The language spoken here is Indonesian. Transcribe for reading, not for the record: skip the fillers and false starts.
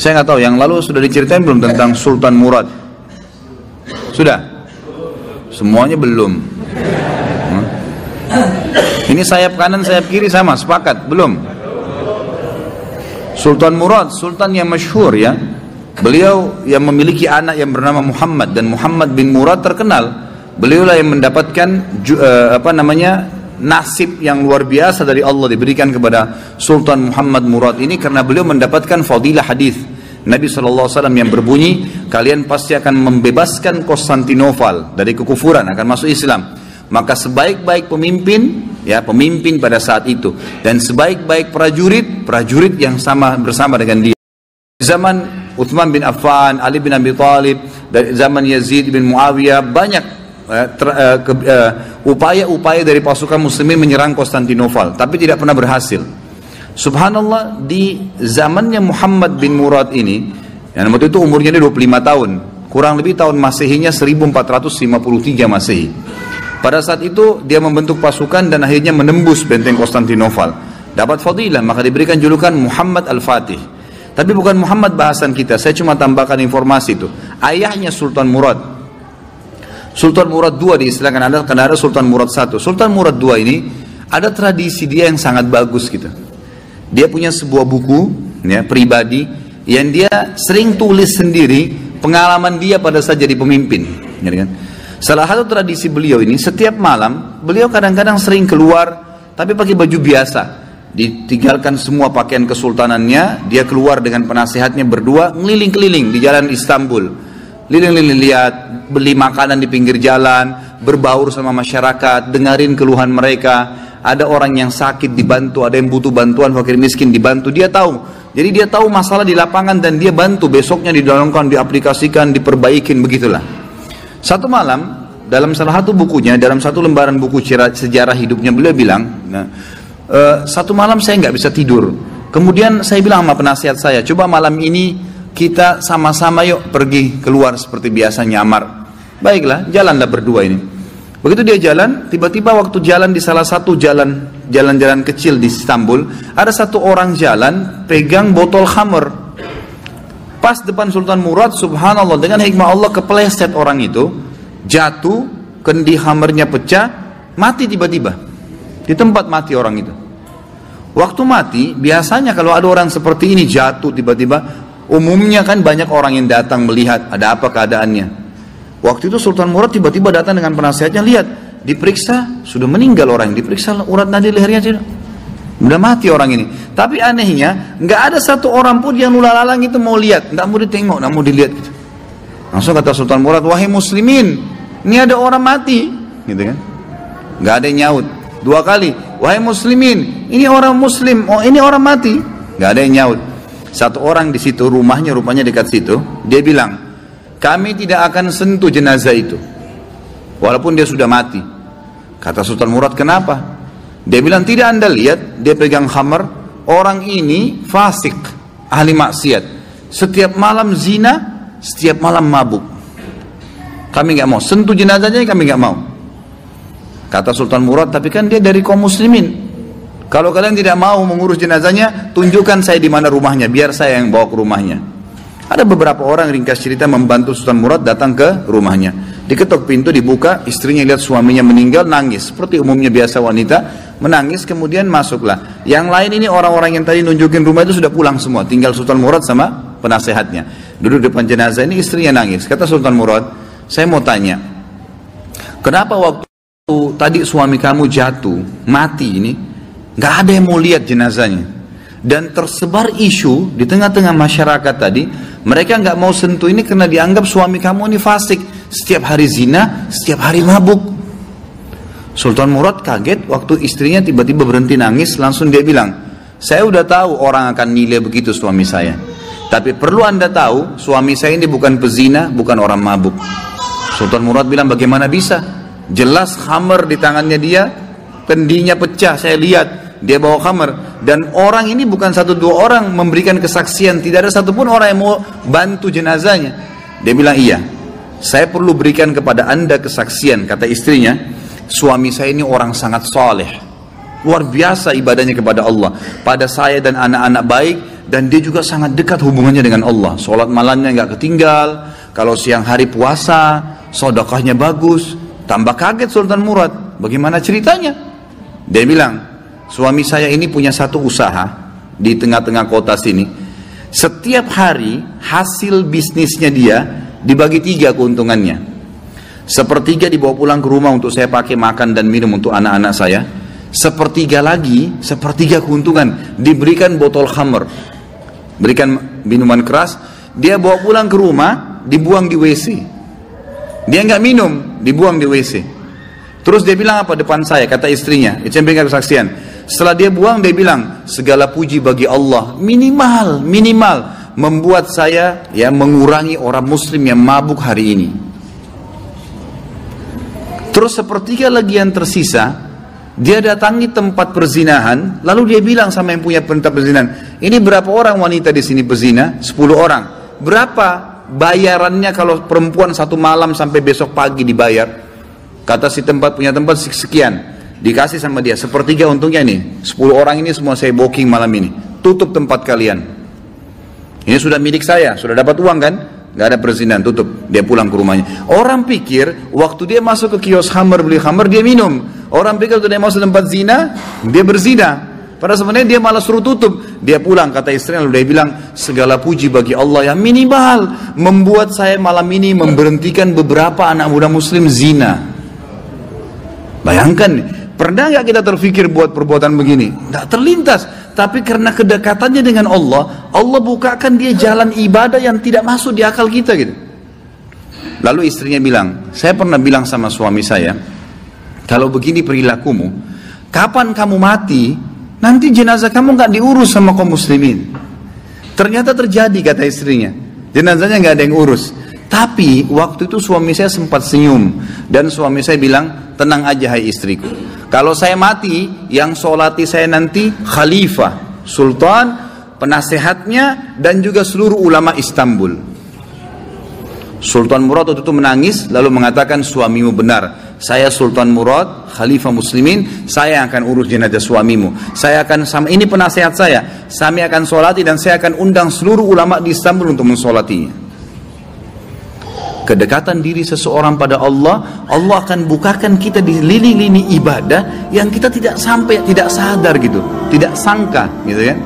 Saya nggak tahu, yang lalu sudah diceritain belum tentang Sultan Murad? Sudah? Semuanya belum. Ini sayap kanan, sayap kiri sama, sepakat? Belum? Sultan Murad, sultan yang masyhur ya. Beliau yang memiliki anak yang bernama Muhammad, dan Muhammad bin Murad terkenal. Beliaulah yang mendapatkan nasib yang luar biasa dari Allah diberikan kepada Sultan Muhammad Murad ini, karena beliau mendapatkan fadilah hadis Nabi SAW yang berbunyi, kalian pasti akan membebaskan Konstantinopel dari kekufuran, akan masuk Islam. Maka sebaik-baik pemimpin, ya pemimpin pada saat itu, dan sebaik-baik prajurit, prajurit yang sama bersama dengan dia. Zaman Utsman bin Affan, Ali bin Abi Thalib, dari zaman Yazid bin Muawiyah, banyak upaya-upaya dari pasukan muslimin menyerang Konstantinopel, tapi tidak pernah berhasil. Subhanallah, di zamannya Muhammad bin Murad ini, yang waktu itu umurnya dia 25 tahun, kurang lebih tahun Masehinya 1453 Masehi. Pada saat itu dia membentuk pasukan dan akhirnya menembus benteng Konstantinopel. Dapat fadilah, maka diberikan julukan Muhammad Al-Fatih. Tapi bukan Muhammad bahasan kita, saya cuma tambahkan informasi itu. Ayahnya Sultan Murad. Sultan Murad II diistilahkan, karena ada Sultan Murad I. Sultan Murad II ini ada tradisi dia yang sangat bagus gitu. Dia punya sebuah buku ya, pribadi yang dia sering tulis sendiri pengalaman dia pada saat jadi pemimpin, ya kan? Salah satu tradisi beliau ini, setiap malam beliau kadang-kadang sering keluar tapi pakai baju biasa, ditinggalkan semua pakaian kesultanannya, dia keluar dengan penasehatnya berdua ngeliling-keliling di jalan Istanbul, keliling-keliling, lihat, beli makanan di pinggir jalan, berbaur sama masyarakat, dengarin keluhan mereka. Ada orang yang sakit dibantu, ada yang butuh bantuan, fakir miskin dibantu, dia tahu. Jadi dia tahu masalah di lapangan dan dia bantu, besoknya didalamkan, diaplikasikan, diperbaikin, begitulah. Satu malam, dalam salah satu bukunya, dalam satu lembaran buku sejarah hidupnya, beliau bilang, satu malam saya nggak bisa tidur. Kemudian saya bilang sama penasihat saya, coba malam ini kita sama-sama yuk pergi keluar seperti biasa nyamar. Baiklah, jalanlah berdua ini. Begitu dia jalan, tiba-tiba waktu jalan di salah satu jalan-jalan kecil di Istanbul, ada satu orang jalan pegang botol khamr. Pas depan Sultan Murad, subhanallah, dengan hikmah Allah kepleset orang itu, jatuh, kendi khamrnya pecah, mati tiba-tiba. Di tempat mati orang itu. Waktu mati, biasanya kalau ada orang seperti ini jatuh tiba-tiba, umumnya kan banyak orang yang datang melihat ada apa keadaannya. Waktu itu Sultan Murad tiba-tiba datang dengan penasihatnya, lihat, diperiksa, sudah meninggal orang, diperiksa urat nadi lehernya, udah mati orang ini. Tapi anehnya, nggak ada satu orang pun yang lalang itu mau lihat, nggak mau ditengok, nggak mau dilihat gitu. Langsung kata Sultan Murad, wahai muslimin, ini ada orang mati, gitu kan? Nggak ada yang nyaut. Dua kali, wahai muslimin, ini orang muslim, oh ini orang mati, nggak ada yang nyaut. Satu orang di situ, rumahnya rupanya dekat situ, dia bilang, kami tidak akan sentuh jenazah itu walaupun dia sudah mati. Kata Sultan Murad, kenapa? Dia bilang, tidak anda lihat dia pegang khamar, orang ini fasik, ahli maksiat, setiap malam zina, setiap malam mabuk. Kami nggak mau sentuh jenazahnya, kami nggak mau. Kata Sultan Murad, tapi kan dia dari kaum muslimin, kalau kalian tidak mau mengurus jenazahnya, tunjukkan saya di mana rumahnya, biar saya yang bawa ke rumahnya. Ada beberapa orang, ringkas cerita, membantu Sultan Murad datang ke rumahnya. Diketok pintu, dibuka, istrinya lihat suaminya meninggal, nangis. Seperti umumnya biasa wanita, menangis, kemudian masuklah. Yang lain ini orang-orang yang tadi nunjukin rumah itu sudah pulang semua. Tinggal Sultan Murad sama penasehatnya. Duduk depan jenazah, ini istrinya nangis. Kata Sultan Murad, saya mau tanya, kenapa waktu tadi suami kamu jatuh, mati ini, nggak ada yang mau lihat jenazahnya? Dan tersebar isu di tengah-tengah masyarakat tadi, mereka nggak mau sentuh ini karena dianggap suami kamu ini fasik, setiap hari zina, setiap hari mabuk. Sultan Murad kaget waktu istrinya tiba-tiba berhenti nangis, langsung dia bilang, saya udah tahu orang akan nilai begitu suami saya, tapi perlu anda tahu, suami saya ini bukan pezina, bukan orang mabuk. Sultan Murad bilang, bagaimana bisa? Jelas khamar di tangannya dia, kendinya pecah, saya lihat dia bawa khamar, dan orang ini bukan satu dua orang memberikan kesaksian, tidak ada satupun orang yang mau bantu jenazahnya. Dia bilang, iya, saya perlu berikan kepada anda kesaksian. Kata istrinya, suami saya ini orang sangat saleh, luar biasa ibadahnya kepada Allah, pada saya dan anak-anak baik, dan dia juga sangat dekat hubungannya dengan Allah. Sholat malamnya nggak ketinggal, kalau siang hari puasa, sedekahnya bagus. Tambah kaget Sultan Murad, bagaimana ceritanya? Dia bilang, suami saya ini punya satu usaha di tengah-tengah kota sini. Setiap hari hasil bisnisnya dia dibagi 3 keuntungannya. Sepertiga dibawa pulang ke rumah untuk saya pakai makan dan minum untuk anak-anak saya. Sepertiga lagi, sepertiga keuntungan diberikan botol khamr, berikan minuman keras. Dia bawa pulang ke rumah, dibuang di WC. Dia nggak minum, dibuang di WC. Terus dia bilang apa depan saya, kata istrinya, itu yang berikan kesaksian. Setelah dia buang, dia bilang, segala puji bagi Allah, minimal membuat saya mengurangi orang muslim yang mabuk hari ini. Terus sepertiga lagi yang tersisa, dia datangi tempat perzinahan, lalu dia bilang sama yang punya tempat perzinahan, ini berapa orang wanita di sini berzina? 10 orang. Berapa bayarannya kalau perempuan 1 malam sampai besok pagi dibayar? Kata si tempat punya tempat sekian. Dikasih sama dia, sepertiga untungnya nih, 10 orang ini semua saya booking malam ini, tutup tempat kalian, ini sudah milik saya, sudah dapat uang kan, gak ada perzinahan, tutup. Dia pulang ke rumahnya. Orang pikir waktu dia masuk ke kios khamr, beli khamr, dia minum. Orang pikir waktu dia masuk tempat zina, dia berzina, padahal sebenarnya dia malah suruh tutup. Dia pulang, kata istrinya, lalu dia bilang, segala puji bagi Allah yang minimal membuat saya malam ini memberhentikan beberapa anak muda muslim zina. Bayangkan, pernah nggak kita terfikir buat perbuatan begini? Nggak terlintas. Tapi karena kedekatannya dengan Allah, Allah bukakan dia jalan ibadah yang tidak masuk di akal kita gitu. Lalu istrinya bilang, saya pernah bilang sama suami saya, kalau begini perilakumu, kapan kamu mati, nanti jenazah kamu nggak diurus sama kaum muslimin. Ternyata terjadi, kata istrinya, jenazahnya nggak ada yang urus. Tapi waktu itu suami saya sempat senyum, dan suami saya bilang, tenang aja hai istriku, kalau saya mati, yang solati saya nanti khalifah, sultan, penasehatnya, dan juga seluruh ulama Istanbul. Sultan Murad waktu itu menangis, lalu mengatakan, suamimu benar, saya Sultan Murad, khalifah muslimin, saya akan urus jenazah suamimu. Saya akan, ini penasehat saya akan solati, dan saya akan undang seluruh ulama di Istanbul untuk mensolatinya. Kedekatan diri seseorang pada Allah, Allah akan bukakan kita di lini-lini ibadah yang kita tidak sadar gitu, tidak sangka gitu ya.